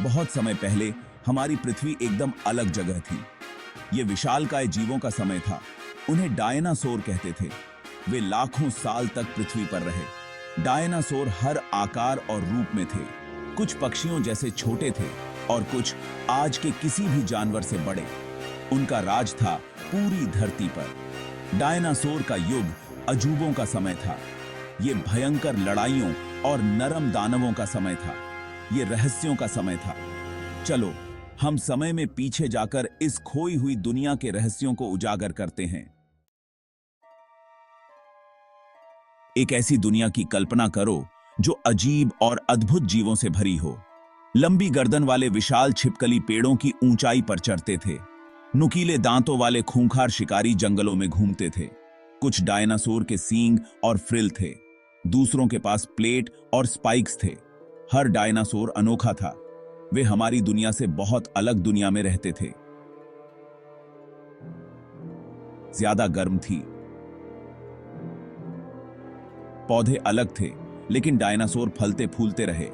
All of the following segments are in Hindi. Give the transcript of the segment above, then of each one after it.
बहुत समय पहले हमारी पृथ्वी एकदम अलग जगह थी। ये विशालकाय जीवों का समय था। उन्हें डायनासोर कहते थे। वे लाखों साल तक पृथ्वी पर रहे। डायनासोर हर आकार और रूप में थे। कुछ पक्षियों जैसे छोटे थे और कुछ आज के किसी भी जानवर से बड़े। उनका राज था पूरी धरती पर। डायनासोर का युग अजूबों का समय था। ये भयंकर लड़ाइयों और नरम दानवों का समय था। ये रहस्यों का समय था। चलो हम समय में पीछे जाकर इस खोई हुई दुनिया के रहस्यों को उजागर करते हैं। एक ऐसी दुनिया की कल्पना करो जो अजीब और अद्भुत जीवों से भरी हो। लंबी गर्दन वाले विशाल छिपकली पेड़ों की ऊंचाई पर चढ़ते थे। नुकीले दांतों वाले खूंखार शिकारी जंगलों में घूमते थे। कुछ डायनासोर के सींग और फ्रिल थे। दूसरों के पास प्लेट और स्पाइक्स थे। हर डायनासोर अनोखा था। वे हमारी दुनिया से बहुत अलग दुनिया में रहते थे। ज्यादा गर्म थी। पौधे अलग थे, लेकिन डायनासोर फलते फूलते रहे।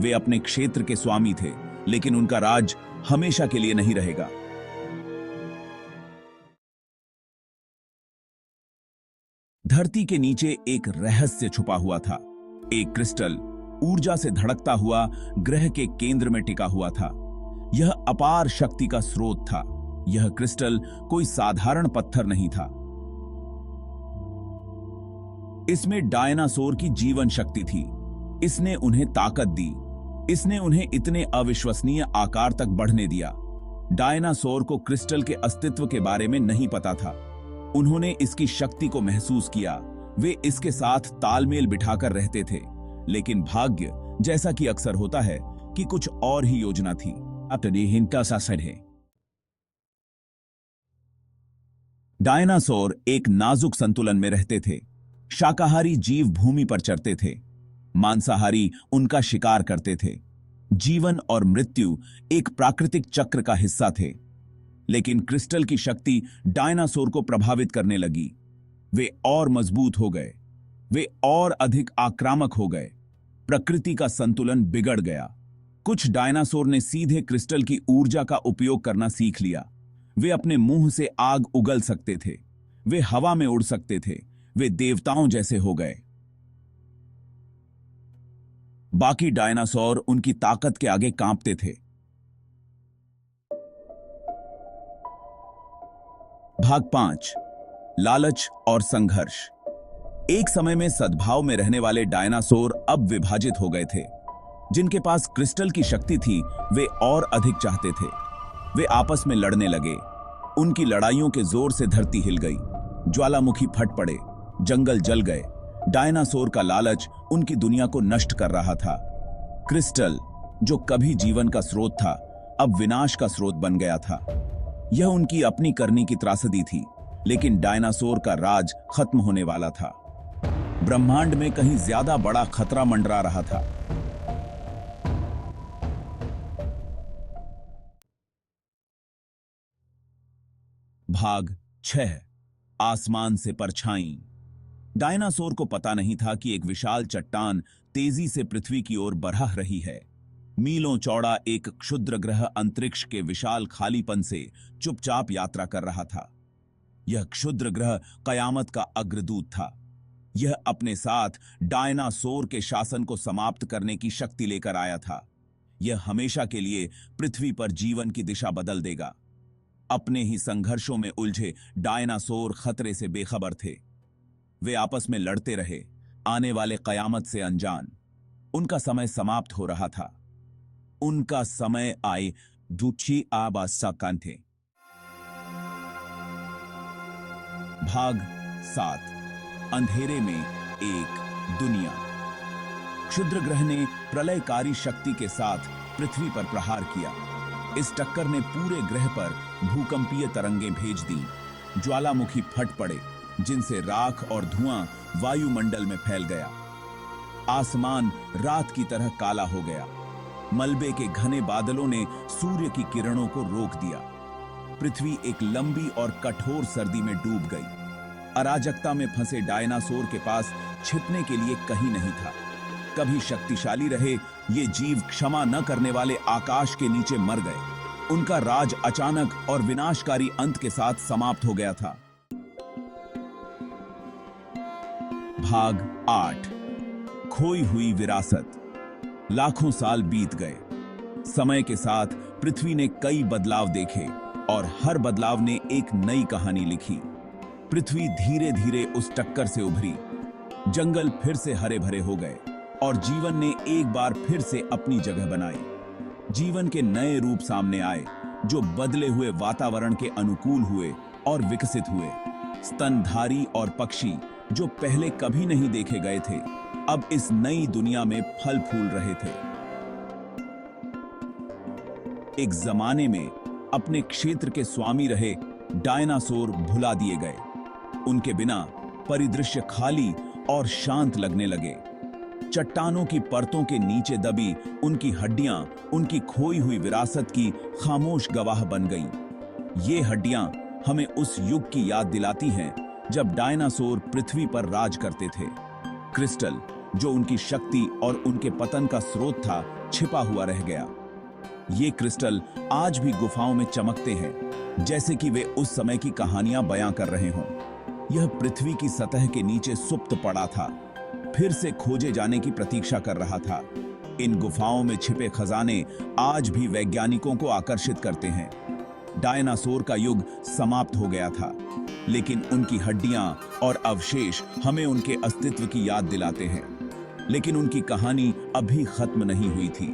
वे अपने क्षेत्र के स्वामी थे, लेकिन उनका राज हमेशा के लिए नहीं रहेगा। धरती के नीचे एक रहस्य छुपा हुआ था। एक क्रिस्टल ऊर्जा से धड़कता हुआ ग्रह के केंद्र में टिका हुआ था। यह अपार शक्ति का स्रोत था। यह क्रिस्टल कोई साधारण पत्थर नहीं था। इसमें डायनासोर की जीवन शक्ति थी। इसने उन्हें ताकत दी। इसने उन्हें इतने अविश्वसनीय आकार तक बढ़ने दिया। डायनासोर को क्रिस्टल के अस्तित्व के बारे में नहीं पता था। उन्होंने इसकी शक्ति को महसूस किया। वे इसके साथ तालमेल बिठाकर रहते थे, लेकिन भाग्य, जैसा कि अक्सर होता है, कि कुछ और ही योजना थी। डायनासोर एक नाजुक संतुलन में रहते थे। शाकाहारी जीव भूमि पर चरते थे। मांसाहारी उनका शिकार करते थे। जीवन और मृत्यु एक प्राकृतिक चक्र का हिस्सा थे। लेकिन क्रिस्टल की शक्ति डायनासोर को प्रभावित करने लगी। वे और मजबूत हो गए। वे और अधिक आक्रामक हो गए। प्रकृति का संतुलन बिगड़ गया। कुछ डायनासोर ने सीधे क्रिस्टल की ऊर्जा का उपयोग करना सीख लिया। वे अपने मुंह से आग उगल सकते थे। वे हवा में उड़ सकते थे। वे देवताओं जैसे हो गए। बाकी डायनासोर उनकी ताकत के आगे कांपते थे। भाग 5, लालच और संघर्ष। एक समय में सद्भाव में रहने वाले डायनासोर अब विभाजित हो गए थे। जिनके पास क्रिस्टल की शक्ति थी, वे और अधिक चाहते थे। वे आपस में लड़ने लगे। उनकी लड़ाइयों के जोर से धरती हिल गई। ज्वालामुखी फट पड़े। जंगल जल गए। डायनासोर का लालच उनकी दुनिया को नष्ट कर रहा था। क्रिस्टल, जो कभी जीवन का स्रोत था, अब विनाश का स्रोत बन गया था। यह उनकी अपनी करनी की त्रासदी थी, लेकिन डायनासोर का राज खत्म होने वाला था। ब्रह्मांड में कहीं ज्यादा बड़ा खतरा मंडरा रहा था। भाग 6, आसमान से परछाई। डायनासोर को पता नहीं था कि एक विशाल चट्टान तेजी से पृथ्वी की ओर बढ़ रही है। मीलों चौड़ा एक क्षुद्र ग्रह अंतरिक्ष के विशाल खालीपन से चुपचाप यात्रा कर रहा था। यह क्षुद्र ग्रह कयामत का अग्रदूत था। यह अपने साथ डायनासोर के शासन को समाप्त करने की शक्ति लेकर आया था। यह हमेशा के लिए पृथ्वी पर जीवन की दिशा बदल देगा। अपने ही संघर्षों में उलझे डायनासोर खतरे से बेखबर थे। वे आपस में लड़ते रहे, आने वाले कयामत से अनजान। उनका समय समाप्त हो रहा था। उनका समय आए दुची आबासा कांथे। भाग 7, अंधेरे में एक दुनिया। क्षुद्र ग्रह ने प्रलयकारी शक्ति के साथ पृथ्वी पर प्रहार किया। इस टक्कर ने पूरे ग्रह पर भूकंपीय तरंगें भेज दी। ज्वालामुखी फट पड़े, जिनसे राख और धुआं वायुमंडल में फैल गया। आसमान रात की तरह काला हो गया। मलबे के घने बादलों ने सूर्य की किरणों को रोक दिया। पृथ्वी एक लंबी और कठोर सर्दी में डूब गई। अराजकता में फंसे डायनासोर के पास छिपने के लिए कहीं नहीं था। कभी शक्तिशाली रहे, ये जीव क्षमा न करने वाले आकाश के नीचे मर गए। उनका राज अचानक और विनाशकारी अंत के साथ समाप्त हो गया था। भाग 8, खोई हुई विरासत। लाखों साल बीत गए। समय के साथ पृथ्वी ने कई बदलाव देखे और हर बदलाव ने एक नई कहानी लिखी। पृथ्वी धीरे धीरे उस टक्कर से उभरी। जंगल फिर से हरे भरे हो गए और जीवन ने एक बार फिर से अपनी जगह बनाई। जीवन के नए रूप सामने आए जो बदले हुए वातावरण के अनुकूल हुए और विकसित हुए। स्तनधारी और पक्षी जो पहले कभी नहीं देखे गए थे, अब इस नई दुनिया में फल फूल रहे थे। एक जमाने में अपने क्षेत्र के स्वामी रहे डायनासोर भुला दिए गए। उनके बिना परिदृश्य खाली और शांत लगने लगे। चट्टानों की परतों के नीचे दबी उनकी हड्डियां उनकी खोई हुई विरासत की खामोश गवाह बन गईं। ये हड्डियां हमें उस युग की याद दिलाती हैं जब डायनासोर पृथ्वी पर राज करते थे। क्रिस्टल जो उनकी शक्ति और उनके पतन का स्रोत था, छिपा हुआ रह गया। ये क्रिस्टल आज भी गुफाओं में चमकते हैं, जैसे कि वे उस समय की कहानियां बयां कर रहे हों। यह पृथ्वी की सतह के नीचे सुप्त पड़ा था, फिर से खोजे जाने की प्रतीक्षा कर रहा था। इन गुफाओं में छिपे खजाने आज भी वैज्ञानिकों को आकर्षित करते हैं। डायनासोर का युग समाप्त हो गया था, लेकिन उनकी हड्डियां और अवशेष हमें उनके अस्तित्व की याद दिलाते हैं। लेकिन उनकी कहानी अभी खत्म नहीं हुई थी।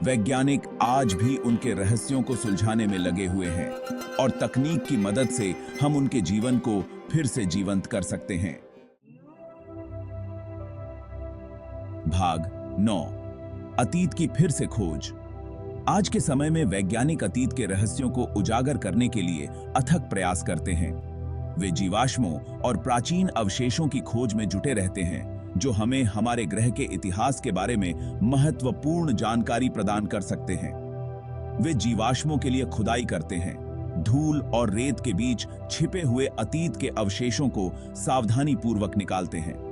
वैज्ञानिक आज भी उनके रहस्यों को सुलझाने में लगे हुए हैं और तकनीक की मदद से हम उनके जीवन को फिर से जीवंत कर सकते हैं। भाग 9, अतीत की फिर से खोज। आज के समय में वैज्ञानिक अतीत के रहस्यों को उजागर करने के लिए अथक प्रयास करते हैं। वे जीवाश्मों और प्राचीन अवशेषों की खोज में जुटे रहते हैं, जो हमें हमारे ग्रह के इतिहास के बारे में महत्वपूर्ण जानकारी प्रदान कर सकते हैं। वे जीवाश्मों के लिए खुदाई करते हैं, धूल और रेत के बीच छिपे हुए अतीत के अवशेषों को सावधानी पूर्वक निकालते हैं।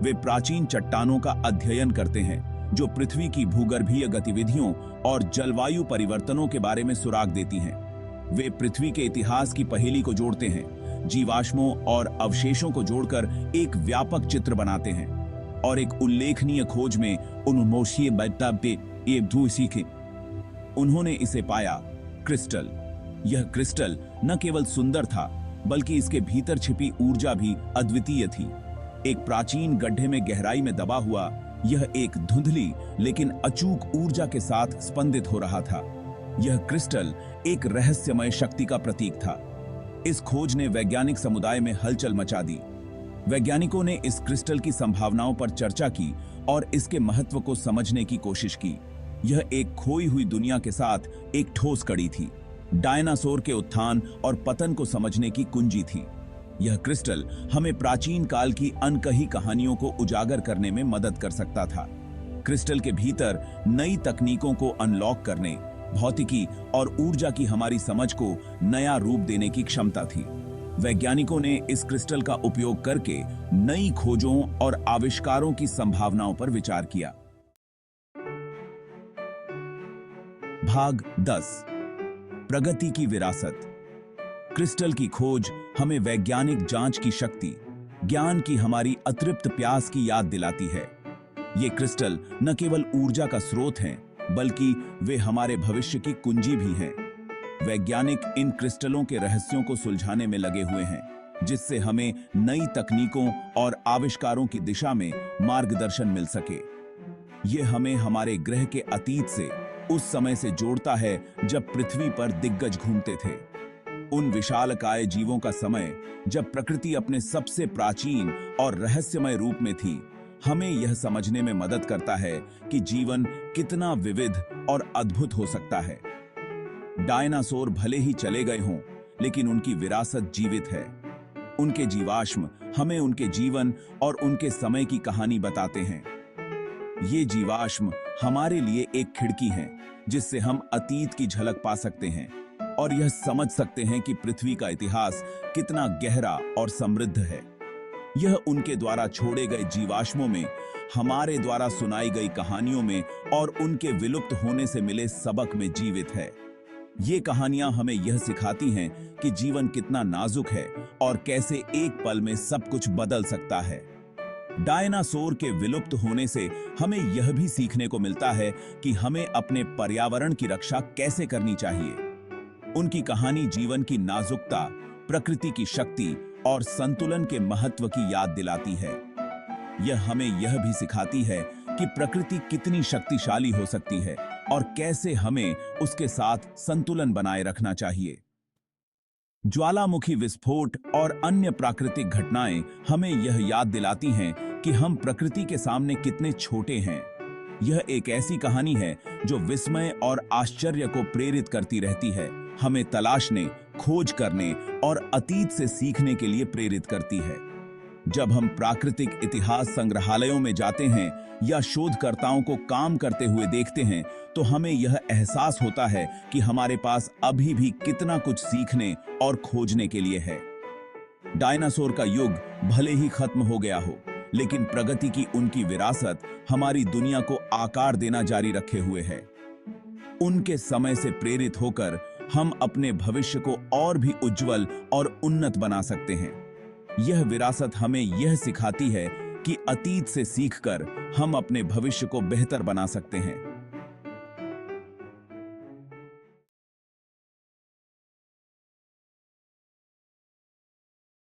वे प्राचीन चट्टानों का अध्ययन करते हैं, जो पृथ्वी की भूगर्भीय गतिविधियों और जलवायु परिवर्तनों के बारे में सुराग देती हैं। वे पृथ्वी के इतिहास की पहेली को जोड़ते हैं, जीवाश्मों और अवशेषों को जोड़कर एक व्यापक चित्र बनाते हैं और एक उल्लेखनीय खोज में उन्होंने इसे पाया, क्रिस्टल। यह क्रिस्टल न केवल सुंदर था, बल्कि इसके भीतर छिपी ऊर्जा भी अद्वितीय थी। एक प्राचीन गड्ढे में गहराई में दबा हुआ यह एक धुंधली लेकिन अचूक ऊर्जा के साथ स्पंदित हो रहा था। यह क्रिस्टल एक रहस्यमय शक्ति का प्रतीक था। इस खोज ने वैज्ञानिक समुदाय में हलचल मचा दी। वैज्ञानिकों ने इस क्रिस्टल की संभावनाओं पर चर्चा की और इसके महत्व को समझने की कोशिश की। यह एक खोई हुई दुनिया के साथ एक ठोस कड़ी थी, डायनासोर के उत्थान और पतन को समझने की कुंजी थी। यह क्रिस्टल हमें प्राचीन काल की अनकही कहानियों को उजागर करने में मदद कर सकता था। क्रिस्टल के भीतर नई तकनीकों को अनलॉक करने, भौतिकी और ऊर्जा की हमारी समझ को नया रूप देने की क्षमता थी। वैज्ञानिकों ने इस क्रिस्टल का उपयोग करके नई खोजों और आविष्कारों की संभावनाओं पर विचार किया। भाग 10, प्रगति की विरासत। क्रिस्टल की खोज हमें वैज्ञानिक जांच की शक्ति, ज्ञान की हमारी अतृप्त प्यास की याद दिलाती है। ये क्रिस्टल न केवल ऊर्जा का स्रोत हैं, बल्कि वे हमारे भविष्य की कुंजी भी हैं। वैज्ञानिक इन क्रिस्टलों के रहस्यों को सुलझाने में लगे हुए हैं, जिससे हमें नई तकनीकों और आविष्कारों की दिशा में मार्गदर्शन मिल सके। ये हमें हमारे ग्रह के अतीत से उस समय से जोड़ता है जब पृथ्वी पर दिग्गज घूमते थे। उन विशालकाय जीवों का समय जब प्रकृति अपने सबसे प्राचीन और रहस्यमय रूप में थी। हमें यह समझने में मदद करता है कि जीवन कितना विविध और अद्भुत हो सकता है। डायनासोर भले ही चले गए हों, लेकिन उनकी विरासत जीवित है। उनके जीवाश्म हमें उनके जीवन और उनके समय की कहानी बताते हैं। ये जीवाश्म हमारे लिए एक खिड़की है, जिससे हम अतीत की झलक पा सकते हैं और यह समझ सकते हैं कि पृथ्वी का इतिहास कितना गहरा और समृद्ध है। यह उनके द्वारा छोड़े गए जीवाश्मों में, हमारे द्वारा सुनाई गई कहानियों में और उनके विलुप्त होने से मिले सबक में जीवित है। ये कहानियां हमें यह सिखाती हैं कि जीवन कितना नाजुक है और कैसे एक पल में सब कुछ बदल सकता है। डायनासोर के विलुप्त होने से हमें यह भी सीखने को मिलता है कि हमें अपने पर्यावरण की रक्षा कैसे करनी चाहिए। उनकी कहानी जीवन की नाजुकता, प्रकृति की शक्ति और संतुलन के महत्व की याद दिलाती है। यह हमें यह भी सिखाती है कि प्रकृति कितनी शक्तिशाली हो सकती है और कैसे हमें उसके साथ संतुलन बनाए रखना चाहिए। ज्वालामुखी विस्फोट और अन्य प्राकृतिक घटनाएं हमें यह याद दिलाती हैं कि हम प्रकृति के सामने कितने छोटे हैं। यह एक ऐसी कहानी है जो विस्मय और आश्चर्य को प्रेरित करती रहती है, हमें तलाशने, खोज करने और अतीत से सीखने के लिए प्रेरित करती है। जब हम प्राकृतिक इतिहास संग्रहालयों में जाते हैं या शोधकर्ताओं को काम करते हुए देखते हैं, तो हमें यह एहसास होता है कि हमारे पास अभी भी कितना कुछ सीखने और खोजने के लिए है। डायनासोर का युग भले ही खत्म हो गया हो, लेकिन प्रगति की उनकी विरासत हमारी दुनिया को आकार देना जारी रखे हुए है। उनके समय से प्रेरित होकर हम अपने भविष्य को और भी उज्जवल और उन्नत बना सकते हैं। यह विरासत हमें यह सिखाती है कि अतीत से सीखकर हम अपने भविष्य को बेहतर बना सकते हैं।